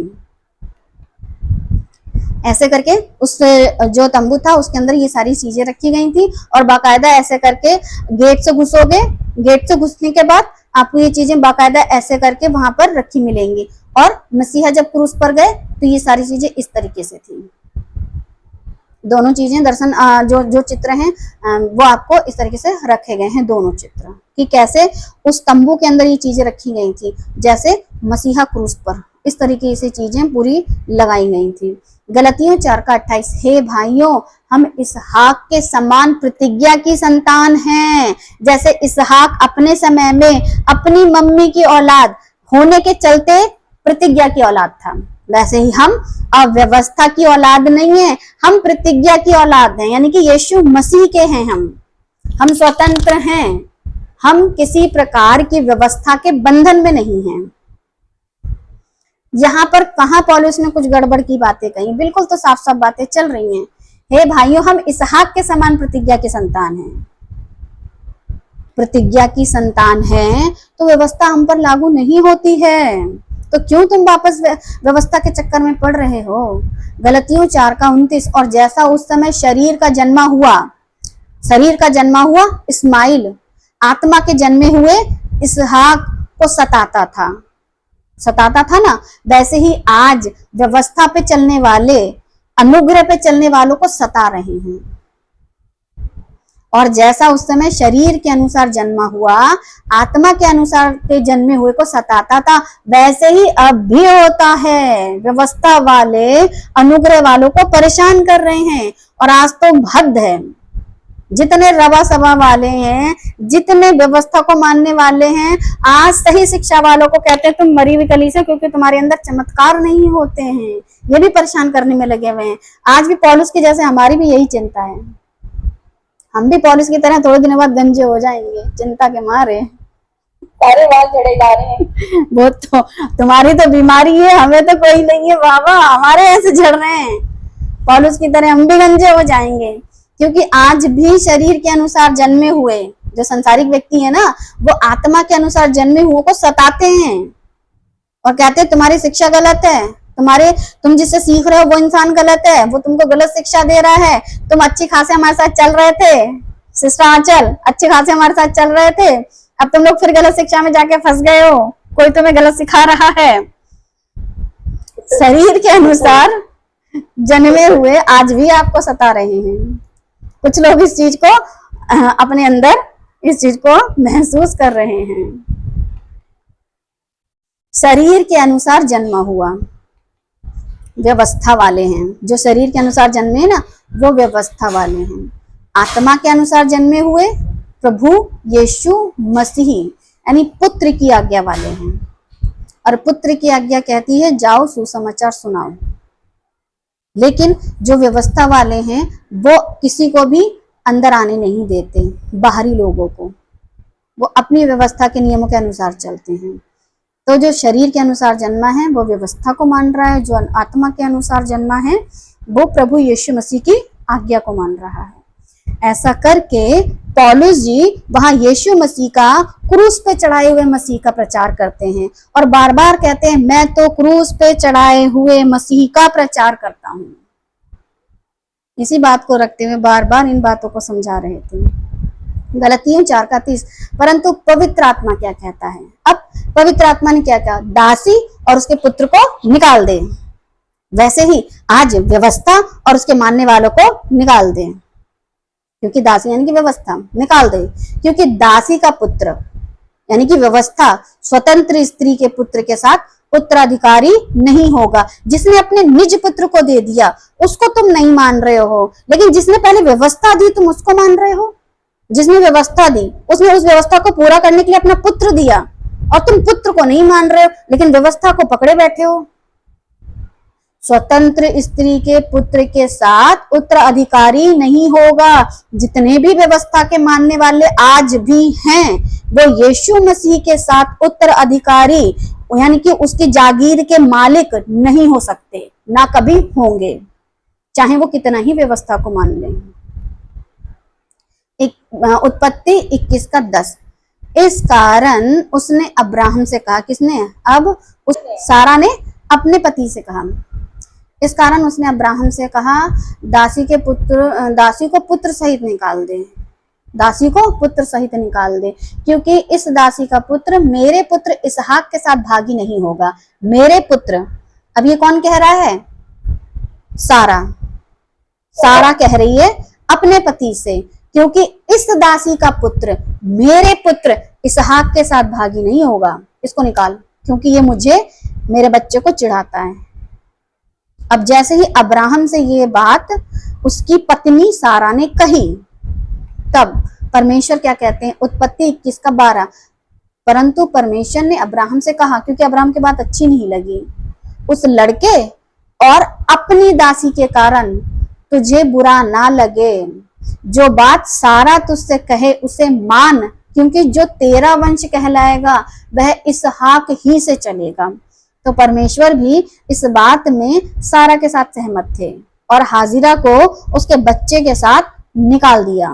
ऐसे करके उस जो तंबू था उसके अंदर ये सारी चीजें रखी गई थी, और बाकायदा ऐसे करके गेट से घुसोगे, गेट से घुसने के बाद आपको ये चीजें बाकायदा ऐसे करके वहां पर रखी मिलेंगी। और मसीहा जब क्रूस पर गए तो ये सारी चीजें इस तरीके से थी। दोनों चीजें दर्शन जो जो चित्र हैं वो आपको इस तरीके से रखे गए हैं, दोनों चित्र, कि कैसे उस तंबू के अंदर ये चीजें रखी गई थी, जैसे मसीहा क्रूस पर इस तरीके से चीजें पूरी लगाई गई थी। गलतियों 4:28, हे भाइयों हम इसहाक के समान प्रतिज्ञा की संतान हैं। जैसे इसहाक अपने समय में अपनी मम्मी की औलाद होने के चलते प्रतिज्ञा की औलाद था, वैसे ही हम अब व्यवस्था की औलाद नहीं है, हम प्रतिज्ञा की औलाद हैं, यानी कि यीशु मसीह के हैं। हम स्वतंत्र हैं, हम किसी प्रकार की व्यवस्था के बंधन में नहीं हैं। यहाँ पर कहाँ पौलुस ने कुछ गड़बड़ की बातें कही, बिल्कुल तो साफ साफ बातें चल रही हैं। हे भाइयों हम इसहाक के समान प्रतिज्ञा के संतान हैं। प्रतिज्ञा की संतान हैं तो व्यवस्था हम पर लागू नहीं होती है, तो क्यों तुम वापस व्यवस्था के चक्कर में पड़ रहे हो। गलतियों 4:29, और जैसा उस समय शरीर का जन्मा हुआ इस्माइल आत्मा के जन्मे हुए इसहाक को सताता था ना, वैसे ही आज व्यवस्था पे चलने वाले, अनुग्रह पे चलने वालों को सता रहे हैं। और जैसा उस समय शरीर के अनुसार जन्मा हुआ आत्मा के अनुसार के जन्मे हुए को सताता था, वैसे ही अब भी होता है। व्यवस्था वाले अनुग्रह वालों को परेशान कर रहे हैं। और आज तो हद है, जितने रवा सभा वाले हैं, जितने व्यवस्था को मानने वाले हैं, आज सही शिक्षा वालों को कहते हैं तुम मरी हुई कलीसिया से, क्योंकि तुम्हारे अंदर चमत्कार नहीं होते हैं। ये भी परेशान करने में लगे हुए हैं। आज भी पौलुस की जैसे हमारी भी यही चिंता है, हम भी पौलुस की तरह थोड़े दिनों बाद गंजे हो जाएंगे चिंता के मारे, सारे बाल झड़े जा रहे हैं। वो तो तुम्हारी तो बीमारी है, हमें तो कोई नहीं है बाबा, हमारे ऐसे झड़ रहे हैं। पौलुस की तरह हम भी गंजे हो जाएंगे, क्योंकि आज भी शरीर के अनुसार जन्मे हुए जो संसारिक व्यक्ति है ना, वो आत्मा के अनुसार जन्मे हुए को सताते हैं और कहते हैं तुम्हारी शिक्षा गलत है, तुम जिससे सीख रहे हो वो इंसान गलत है, वो तुमको गलत शिक्षा दे रहा है। तुम अच्छी खासे हमारे साथ चल रहे थे, सिस्टर आंचल अच्छे खासे हमारे साथ चल रहे थे, अब तुम लोग फिर गलत शिक्षा में जाके फंस गए हो, कोई तुम्हें गलत सिखा रहा है। शरीर के अनुसार जन्मे हुए आज भी आपको सता रहे हैं। कुछ लोग इस चीज को अपने अंदर इस चीज को महसूस कर रहे हैं। शरीर के अनुसार जन्मा हुआ व्यवस्था वाले हैं, जो शरीर के अनुसार जन्मे हैं ना, वो व्यवस्था वाले हैं। आत्मा के अनुसार जन्मे हुए प्रभु यीशु मसीह यानी पुत्र की आज्ञा वाले हैं। और पुत्र की आज्ञा कहती है जाओ सुसमाचार सुनाओ। लेकिन जो व्यवस्था वाले हैं वो किसी को भी अंदर आने नहीं देते, बाहरी लोगों को, वो अपनी व्यवस्था के नियमों के अनुसार चलते हैं। तो जो शरीर के अनुसार जन्मा है वो व्यवस्था को मान रहा है, जो आत्मा के अनुसार जन्मा है वो प्रभु यीशु मसीह की आज्ञा को मान रहा है। ऐसा करके पौलुस जी वहां यीशु मसीह का क्रूस पे चढ़ाए हुए मसीह का प्रचार करते हैं और बार बार कहते हैं मैं तो क्रूस पे चढ़ाए हुए मसीह का प्रचार करता हूं। इसी बात को रखते हुए बार बार इन बातों को समझा रहे थे। गलतियों 4:30, परंतु पवित्र आत्मा क्या कहता है। अब पवित्र आत्मा ने क्या कहा, दासी और उसके पुत्र को निकाल दे। वैसे ही आज व्यवस्था और उसके मानने वालों को निकाल दे, क्योंकि दासी यानी कि व्यवस्था निकाल दे, क्योंकि दासी का पुत्र यानी कि व्यवस्था स्वतंत्र स्त्री के पुत्र के साथ उत्तराधिकारी नहीं होगा। जिसने अपने निज पुत्र को दे दिया उसको तुम नहीं मान रहे हो, लेकिन जिसने पहले व्यवस्था दी तुम उसको मान रहे हो। जिसने व्यवस्था दी उसने उस व्यवस्था को पूरा करने के लिए अपना पुत्र दिया और तुम पुत्र को नहीं मान रहे हो, लेकिन व्यवस्था को पकड़े बैठे हो। स्वतंत्र स्त्री के पुत्र के साथ उत्तराधिकारी नहीं होगा। जितने भी व्यवस्था के मानने वाले आज भी हैं वो यीशु मसीह के साथ उत्तराधिकारी यानी कि उसकी जागीर के मालिक नहीं हो सकते, ना कभी होंगे, चाहे वो कितना ही व्यवस्था को मान लें। उत्पत्ति 21:10, इस कारण उसने अब्राहम से कहा, किसने, अब उस सारा ने अपने पति से कहा, इस कारण उसने अब्राहम से कहा दासी को पुत्र सहित निकाल दे, दासी को पुत्र सहित निकाल दे, क्योंकि इस दासी का पुत्र मेरे पुत्र इसहाक के साथ भागी नहीं होगा। मेरे पुत्र, अब ये कौन कह रहा है, सारा। सारा कह रही है अपने पति से, क्योंकि इस दासी का पुत्र मेरे पुत्र इसहाक के साथ भागी नहीं होगा। इसको निकाल, क्योंकि ये मुझे मेरे बच्चे को चिढ़ाता है। अब जैसे ही अब्राहम से ये बात उसकी पत्नी सारा ने कही, तब परमेश्वर क्या कहते हैं, उत्पत्ति 21 का 12, परंतु परमेश्वर ने अब्राहम से कहा, क्योंकि अब्राहम की बात अच्छी नहीं लगी, उस लड़के और अपनी दासी के कारण तुझे बुरा ना लगे, जो बात सारा तुझसे कहे उसे मान, क्योंकि जो तेरा वंश कहलाएगा वह इसहाक ही से चलेगा। तो परमेश्वर भी इस बात में सारा के साथ सहमत थे और हाजिरा को उसके बच्चे के साथ निकाल दिया,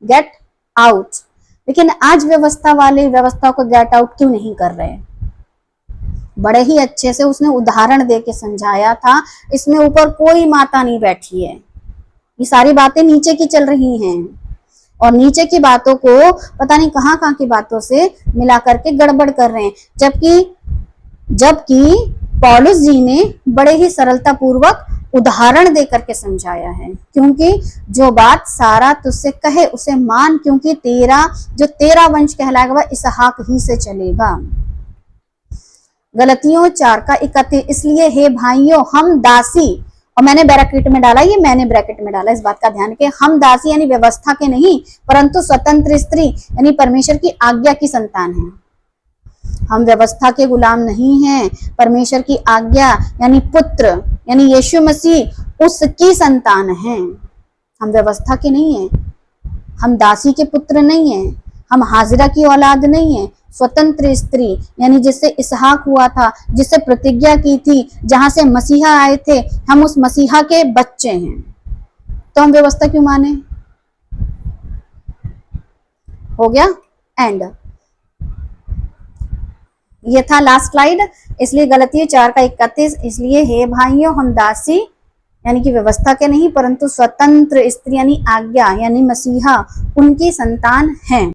गेट आउट। लेकिन आज व्यवस्था वाले व्यवस्था को गेट आउट क्यों नहीं कर रहे? बड़े ही अच्छे से उसने उदाहरण दे के समझाया था, इसमें ऊपर कोई माता नहीं बैठी है, ये सारी बातें नीचे की चल रही हैं और नीचे की बातों को पता नहीं कहां कहां की बातों से मिला करके गड़बड़ कर रहे हैं। जबकि पौलुस जी ने बड़े ही सरलता पूर्वक उदाहरण दे करके समझाया है, क्योंकि जो बात सारा तुझसे कहे उसे मान, क्योंकि जो तेरा वंश कहलाएगा वह इसहाक ही से चलेगा। गलतियों 4 का 31, इसलिए हे भाइयों हम दासी, और मैंने ब्रैकेट में डाला, ये मैंने ब्रैकेट में डाला, इस बात का ध्यान रखें, हम दासी यानी व्यवस्था के नहीं परंतु स्वतंत्र स्त्री यानी परमेश्वर की आज्ञा की संतान हैं। हम व्यवस्था के गुलाम नहीं हैं, परमेश्वर की आज्ञा यानी पुत्र यानी यीशु मसीह उसकी संतान हैं। हम व्यवस्था के नहीं हैं, हम दासी के पुत्र नहीं हैं, हम हाजिरा की औलाद नहीं है, स्वतंत्र स्त्री यानी जिससे इसहाक हुआ था, जिससे प्रतिज्ञा की थी, जहां से मसीहा आए थे, हम उस मसीहा के बच्चे हैं। तो हम व्यवस्था क्यों माने? हो गया एंड। ये था लास्ट स्लाइड, इसलिए गलतियां 4 का 31, इसलिए हे भाइयों हम दासी यानी कि व्यवस्था के नहीं परंतु स्वतंत्र स्त्री यानी आज्ञा यानी मसीहा उनकी संतान हैं।